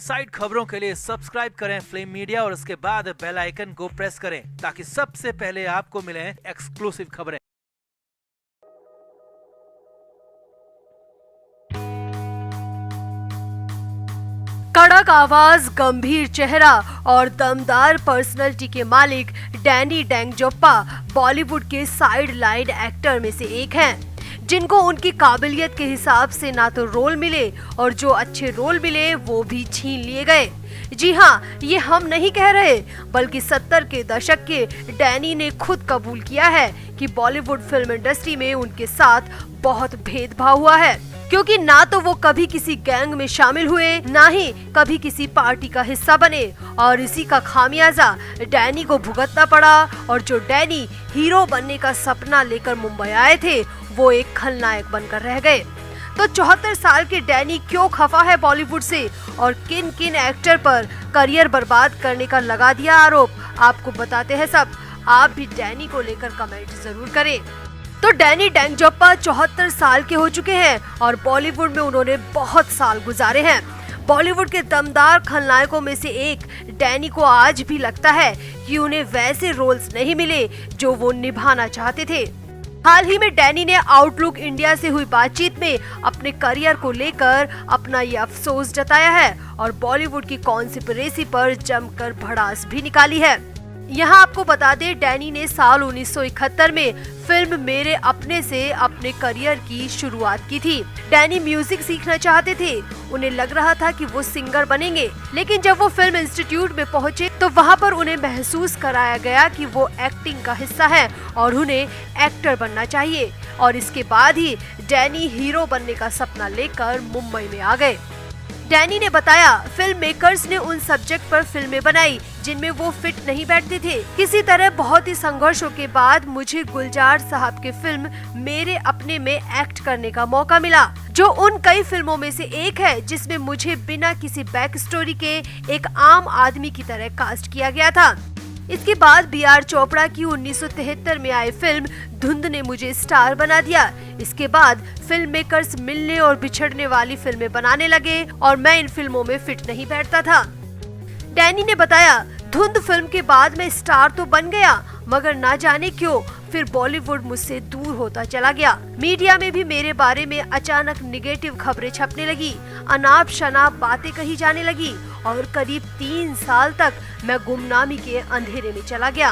Side खबरों के लिए सब्सक्राइब करें फ्लेम मीडिया और उसके बाद बेल आइकन को प्रेस करें ताकि सबसे पहले आपको मिले एक्सक्लूसिव खबरें। कड़क आवाज, गंभीर चेहरा और दमदार पर्सनैलिटी के मालिक डैनी डेंगजोप्पा बॉलीवुड के साइड लाइन एक्टर में से एक हैं, जिनको उनकी काबिलियत के हिसाब से ना तो रोल मिले और जो अच्छे रोल मिले वो भी छीन लिए गए। जी हाँ, ये हम नहीं कह रहे, बल्कि 70 के दशक के डैनी ने खुद कबूल किया है कि बॉलीवुड फिल्म इंडस्ट्री में उनके साथ बहुत भेदभाव हुआ है, क्योंकि ना तो वो कभी किसी गैंग में शामिल हुए, ना ही कभी किसी पार्टी का हिस्सा बने, और इसी का खामियाजा डैनी को भुगतना पड़ा। और जो डैनी हीरो बनने का सपना लेकर मुंबई आए थे, वो एक खलनायक बनकर रह गए। तो 74 साल के डैनी क्यों खफा है बॉलीवुड से और किन किन एक्टर पर करियर बर्बाद करने का लगा दिया आरोप, आपको बताते हैं सब। आप भी डैनी को लेकर कमेंट जरूर करें। तो डैनी डेंगजोप्पा 74 साल के हो चुके हैं और बॉलीवुड में उन्होंने बहुत साल गुजारे हैं। बॉलीवुड के दमदार खलनायकों में से एक डैनी को आज भी लगता है कि उन्हें वैसे रोल्स नहीं मिले जो वो निभाना चाहते थे। हाल ही में डैनी ने आउटलुक इंडिया से हुई बातचीत में अपने करियर को लेकर अपना ये अफसोस जताया है और बॉलीवुड की कॉन्स्पिरेसी पर जमकर भड़ास भी निकाली है। यहाँ आपको बता दें, डैनी ने साल 1971 में फिल्म मेरे अपने से अपने करियर की शुरुआत की थी। डैनी म्यूजिक सीखना चाहते थे, उन्हें लग रहा था कि वो सिंगर बनेंगे, लेकिन जब वो फिल्म इंस्टीट्यूट में पहुँचे तो वहाँ पर उन्हें महसूस कराया गया कि वो एक्टिंग का हिस्सा है और उन्हें एक्टर बनना चाहिए। और इसके बाद ही डैनी हीरो बनने का सपना लेकर मुंबई में आ गए। डैनी ने बताया, फिल्म मेकर्स ने उन सब्जेक्ट पर फिल्में बनाई जिनमें वो फिट नहीं बैठते थे। किसी तरह बहुत ही संघर्षों के बाद मुझे गुलजार साहब के फिल्म मेरे अपने में एक्ट करने का मौका मिला, जो उन कई फिल्मों में से एक है जिसमें मुझे बिना किसी बैक स्टोरी के एक आम आदमी की तरह कास्ट किया गया था। इसके बाद B.R. चोपड़ा की 1973 में आई फिल्म धुंध ने मुझे स्टार बना दिया। इसके बाद फिल्म मेकर्स मिलने और बिछड़ने वाली फिल्में बनाने लगे और मैं इन फिल्मों में फिट नहीं बैठता था। डैनी ने बताया, धुंध फिल्म के बाद मैं स्टार तो बन गया, मगर ना जाने क्यों फिर बॉलीवुड मुझसे दूर होता चला गया। मीडिया में भी मेरे बारे में अचानक निगेटिव खबरें छपने लगी, अनाप शनाप बातें कही जाने लगी और करीब 3 साल तक मैं गुमनामी के अंधेरे में चला गया।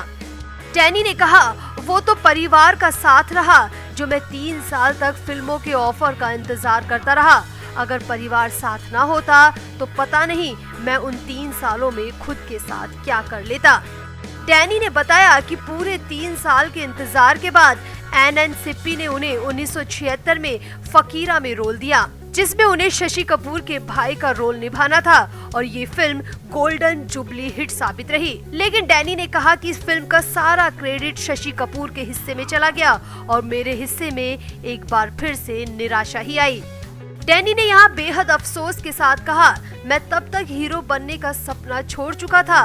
डैनी ने कहा, वो तो परिवार का साथ रहा जो मैं 3 साल तक फिल्मों के ऑफर का इंतजार करता रहा। अगर परिवार साथ ना होता तो पता नहीं मैं उन 3 सालों में खुद के साथ क्या कर लेता। डैनी ने बताया कि पूरे 3 साल के इंतजार के बाद एन सिप्पी ने उन्हें 1976 में फकीरा में रोल दिया, जिसमें उन्हें शशि कपूर के भाई का रोल निभाना था और ये फिल्म गोल्डन जुबली हिट साबित रही। लेकिन डैनी ने कहा कि इस फिल्म का सारा क्रेडिट शशि कपूर के हिस्से में चला गया और मेरे हिस्से में एक बार फिर से निराशा ही आई। डैनी ने यहाँ बेहद अफसोस के साथ कहा, मैं तब तक हीरो बनने का सपना छोड़ चुका था।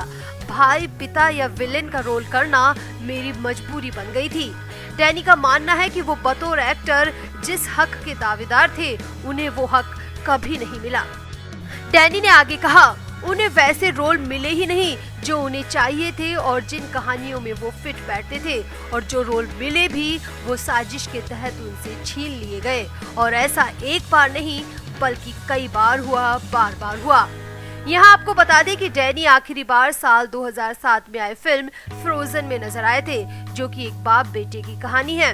भाई, पिता या विलेन का रोल करना मेरी मजबूरी बन गई थी। डैनी का मानना है कि वो बतौर एक्टर जिस हक के दावेदार थे, उन्हें वो हक कभी नहीं मिला। डैनी ने आगे कहा, उन्हें वैसे रोल मिले ही नहीं जो उन्हें चाहिए थे और जिन कहानियों में वो फिट बैठते थे, और जो रोल मिले भी वो साजिश के तहत उनसे छीन लिए गए। और ऐसा एक बार नहीं बल्कि कई बार हुआ, बार बार हुआ। यहाँ आपको बता दें कि डैनी आखिरी बार साल 2007 में आई फिल्म फ्रोजन में नजर आए थे, जो कि एक बाप बेटे की कहानी है।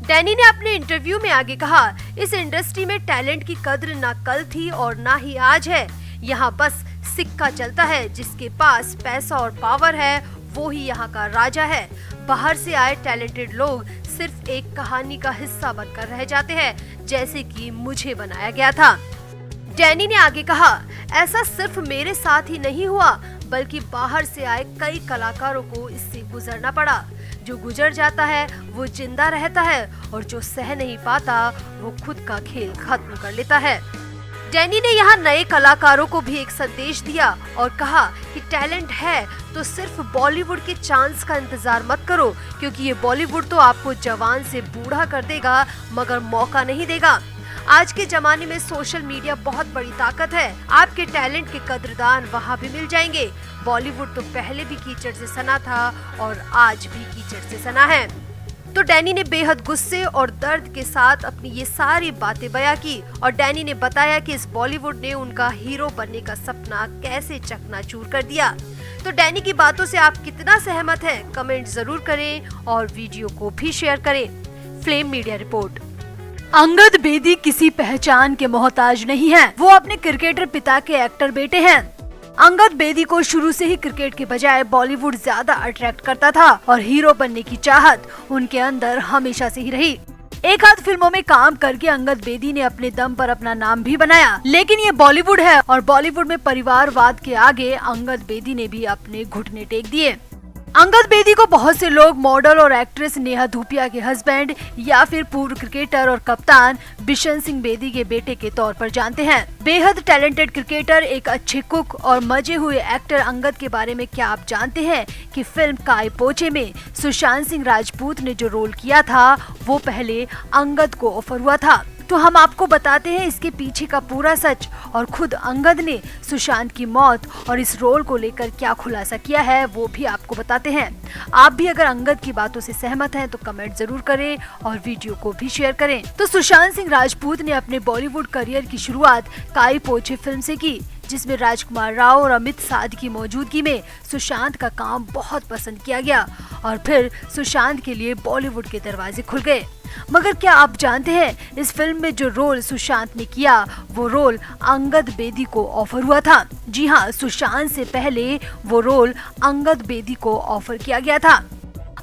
डैनी ने अपने इंटरव्यू में आगे कहा, इस इंडस्ट्री में टैलेंट की कद्र ना कल थी और ना ही आज है। यहाँ बस सिक्का चलता है, जिसके पास पैसा और पावर है वो ही यहाँ का राजा है। बाहर से आए टैलेंटेड लोग सिर्फ एक कहानी का हिस्सा बनकर रह जाते हैं, जैसे कि मुझे बनाया गया था। डैनी ने आगे कहा, ऐसा सिर्फ मेरे साथ ही नहीं हुआ, बल्कि बाहर से आए कई कलाकारों को इससे गुजरना पड़ा। जो गुजर जाता है वो जिंदा रहता है और जो सह नहीं पाता वो खुद का खेल खत्म कर लेता है। डैनी ने यहाँ नए कलाकारों को भी एक संदेश दिया और कहा कि टैलेंट है तो सिर्फ बॉलीवुड के चांस का इंतजार मत करो, क्योंकि ये बॉलीवुड तो आपको जवान से बूढ़ा कर देगा मगर मौका नहीं देगा। आज के जमाने में सोशल मीडिया बहुत बड़ी ताकत है। आपके टैलेंट के कद्रदान वहाँ भी मिल जाएंगे। बॉलीवुड तो पहले भी कीचड़ से सना था और आज भी कीचड़ से सना है। तो डैनी ने बेहद गुस्से और दर्द के साथ अपनी ये सारी बातें बयां की और डैनी ने बताया कि इस बॉलीवुड ने उनका हीरो बनने का सपना कैसे चकनाचूर कर दिया। तो डैनी की बातों से आप कितना सहमत हैं? कमेंट जरूर करें और वीडियो को भी शेयर करें। Flame media report. Angad Bedi किसी पहचान के मोहताज नहीं है। वो अपने क्रिकेटर पिता के एक्टर बेटे हैं। अंगद बेदी को शुरू से ही क्रिकेट के बजाय बॉलीवुड ज्यादा अट्रैक्ट करता था और हीरो बनने की चाहत उनके अंदर हमेशा से ही रही। एक आध फिल्मों में काम करके अंगद बेदी ने अपने दम पर अपना नाम भी बनाया, लेकिन ये बॉलीवुड है और बॉलीवुड में परिवारवाद के आगे अंगद बेदी ने भी अपने घुटने टेक दिए। अंगद बेदी को बहुत से लोग मॉडल और एक्ट्रेस नेहा धूपिया के हस्बैंड या फिर पूर्व क्रिकेटर और कप्तान बिशन सिंह बेदी के बेटे के तौर पर जानते हैं। बेहद टैलेंटेड क्रिकेटर, एक अच्छे कुक और मजे हुए एक्टर अंगद के बारे में क्या आप जानते हैं कि फिल्म काई पोचे में सुशांत सिंह राजपूत ने जो रोल किया था वो पहले अंगद को ऑफर हुआ था। तो हम आपको बताते हैं इसके पीछे का पूरा सच और खुद अंगद ने सुशांत की मौत और इस रोल को लेकर क्या खुलासा किया है वो भी आपको बताते हैं। आप भी अगर अंगद की बातों से सहमत हैं तो कमेंट जरूर करें और वीडियो को भी शेयर करें। तो सुशांत सिंह राजपूत ने अपने बॉलीवुड करियर की शुरुआत काई पोचे फिल्म से की, जिसमें राजकुमार राव और अमित साध की मौजूदगी में सुशांत का काम बहुत पसंद किया गया और फिर सुशांत के लिए बॉलीवुड के दरवाजे खुल गए। मगर क्या आप जानते हैं इस फिल्म में जो रोल सुशांत ने किया वो रोल अंगद बेदी को ऑफर हुआ था। जी हाँ, सुशांत से पहले वो रोल अंगद बेदी को ऑफर किया गया था।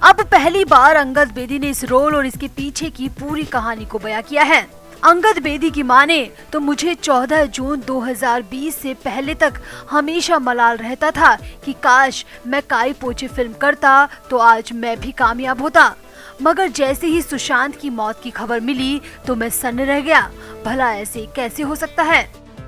अब पहली बार अंगद बेदी ने इस रोल और इसके पीछे की पूरी कहानी को बयां किया है। अंगद बेदी की माने तो मुझे 14 जून 2020 से पहले तक हमेशा मलाल रहता था कि काश मैं काई पोचे फिल्म करता तो आज मैं भी कामयाब होता। मगर जैसे ही सुशांत की मौत की खबर मिली तो मैं सन्न रह गया। भला ऐसे कैसे हो सकता है?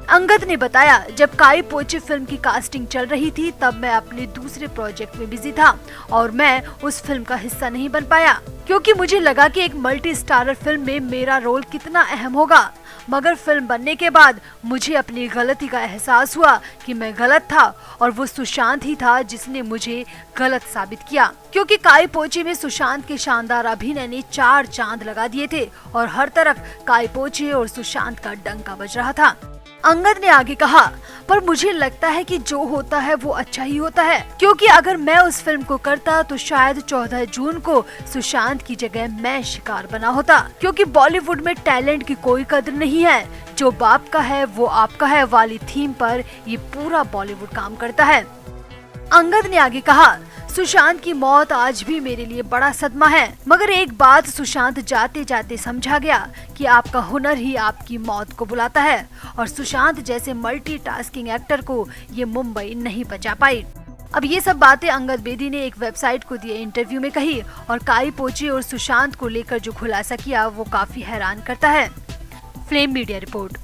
अंगद ने बताया, जब काई पोचे फिल्म की कास्टिंग चल रही थी तब मैं अपने दूसरे प्रोजेक्ट में बिजी था और मैं उस फिल्म का हिस्सा नहीं बन पाया क्योंकि मुझे लगा कि एक मल्टी स्टारर फिल्म में मेरा रोल कितना अहम होगा। मगर फिल्म बनने के बाद मुझे अपनी गलती का एहसास हुआ कि मैं गलत था और वो सुशांत ही था जिसने मुझे गलत साबित किया, क्योंकि काई पोचे में सुशांत के शानदार अभिनय ने 4 चांद लगा दिए थे और हर तरफ काई पोचे और सुशांत का डंका बज रहा था। अंगद ने आगे कहा, पर मुझे लगता है कि जो होता है वो अच्छा ही होता है, क्योंकि अगर मैं उस फिल्म को करता तो शायद 14 जून को सुशांत की जगह मैं शिकार बना होता, क्योंकि बॉलीवुड में टैलेंट की कोई कदर नहीं है। जो बाप का है वो आपका है वाली थीम पर ये पूरा बॉलीवुड काम करता है। अंगद ने आगे कहा, सुशांत की मौत आज भी मेरे लिए बड़ा सदमा है, मगर एक बात सुशांत जाते जाते समझा गया कि आपका हुनर ही आपकी मौत को बुलाता है और सुशांत जैसे मल्टीटास्किंग एक्टर को ये मुंबई नहीं बचा पाई। अब ये सब बातें अंगद बेदी ने एक वेबसाइट को दिए इंटरव्यू में कही और काई पोचे और सुशांत को लेकर जो खुलासा किया वो काफी हैरान करता है। Flame media report.